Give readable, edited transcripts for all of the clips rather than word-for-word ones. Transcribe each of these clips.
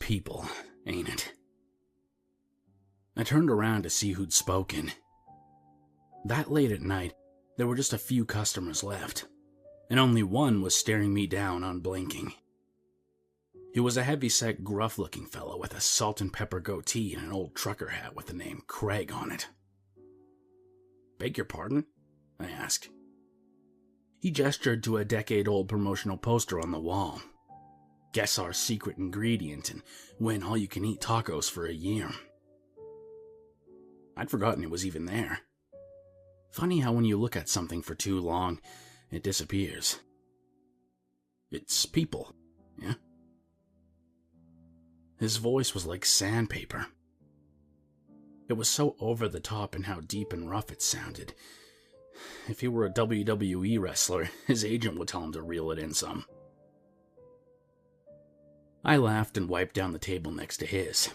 people, ain't it? I turned around to see who'd spoken. That late at night, there were just a few customers left, and only one was staring me down unblinking. He was a heavy-set, gruff-looking fellow with a salt and pepper goatee and an old trucker hat with the name Craig on it. "Beg your pardon?" I asked. He gestured to a decade-old promotional poster on the wall. "Guess our secret ingredient and win all-you-can-eat tacos for a year." I'd forgotten it was even there. Funny how when you look at something for too long, it disappears. "It's people, yeah?" His voice was like sandpaper. It was so over the top in how deep and rough it sounded. If he were a WWE wrestler, his agent would tell him to reel it in some. I laughed and wiped down the table next to his.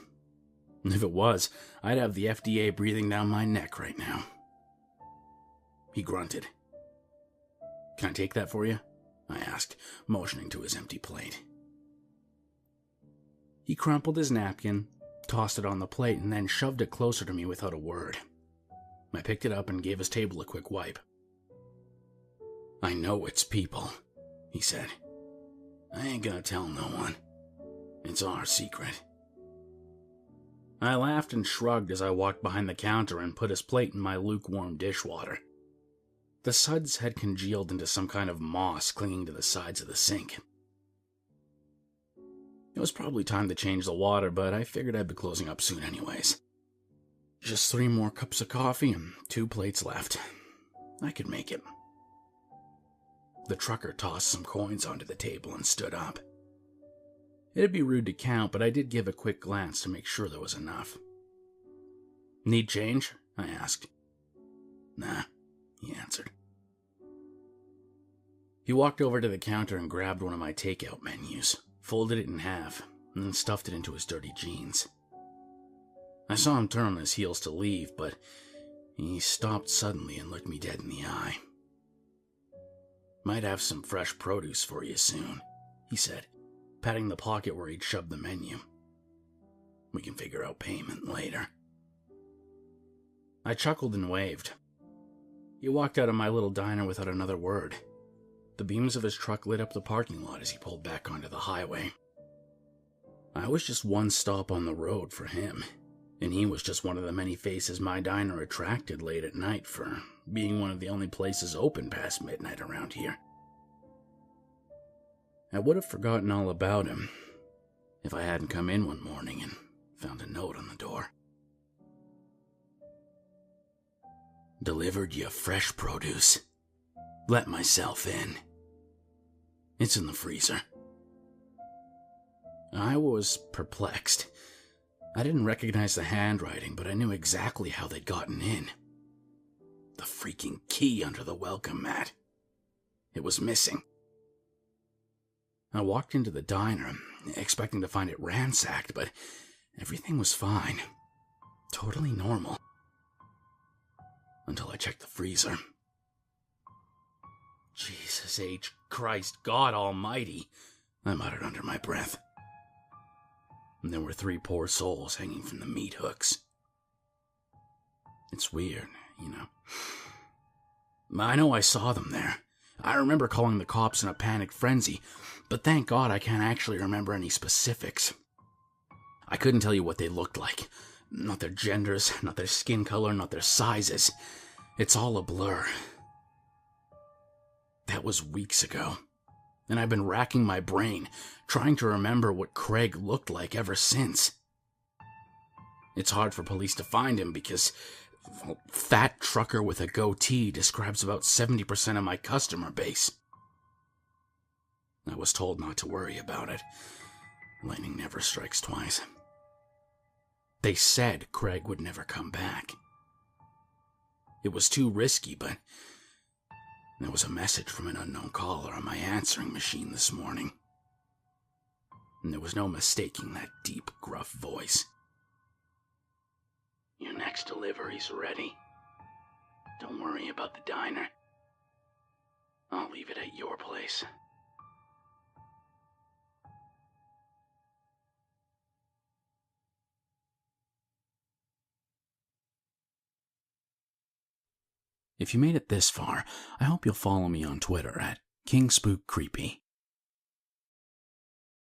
If it was, I'd have the FDA breathing down my neck right now. He grunted. "Can I take that for you?" I asked, motioning to his empty plate. He crumpled his napkin, tossed it on the plate, and then shoved it closer to me without a word. I picked it up and gave his table a quick wipe. "I know it's people," he said. "I ain't gonna tell no one. It's our secret." I laughed and shrugged as I walked behind the counter and put his plate in my lukewarm dishwater. The suds had congealed into some kind of moss clinging to the sides of the sink. It was probably time to change the water, but I figured I'd be closing up soon anyways. Just 3 more cups of coffee and 2 plates left. I could make it. The trucker tossed some coins onto the table and stood up. It'd be rude to count, but I did give a quick glance to make sure there was enough. "Need change?" I asked. "Nah," he answered. He walked over to the counter and grabbed one of my takeout menus, folded it in half, and then stuffed it into his dirty jeans. I saw him turn on his heels to leave, but he stopped suddenly and looked me dead in the eye. "Might have some fresh produce for you soon," he said, patting the pocket where he'd shoved the menu. "We can figure out payment later." I chuckled and waved. He walked out of my little diner without another word. The beams of his truck lit up the parking lot as he pulled back onto the highway. I was just one stop on the road for him, and he was just one of the many faces my diner attracted late at night for being one of the only places open past midnight around here. I would have forgotten all about him if I hadn't come in one morning and found a note on the door. "Delivered you fresh produce. Let myself in. It's in the freezer." I was perplexed. I didn't recognize the handwriting, but I knew exactly how they'd gotten in. The freaking key under the welcome mat. It was missing. I walked into the diner, expecting to find it ransacked, but everything was fine. Totally normal. Until I checked the freezer. "Jesus H. Christ, God Almighty," I muttered under my breath. And there were 3 poor souls hanging from the meat hooks. It's weird, you know. I know I saw them there. I remember calling the cops in a panicked frenzy, but thank God I can't actually remember any specifics. I couldn't tell you what they looked like. Not their genders, not their skin color, not their sizes. It's all a blur. That was weeks ago, and I've been racking my brain, trying to remember what Craig looked like ever since. It's hard for police to find him because fat trucker with a goatee describes about 70% of my customer base. I was told not to worry about it. Lightning never strikes twice. They said Craig would never come back. It was too risky, but there was a message from an unknown caller on my answering machine this morning. And there was no mistaking that deep, gruff voice. "Your next delivery's ready. Don't worry about the diner. I'll leave it at your place." If you made it this far, I hope you'll follow me on Twitter at KingSpook Creepy.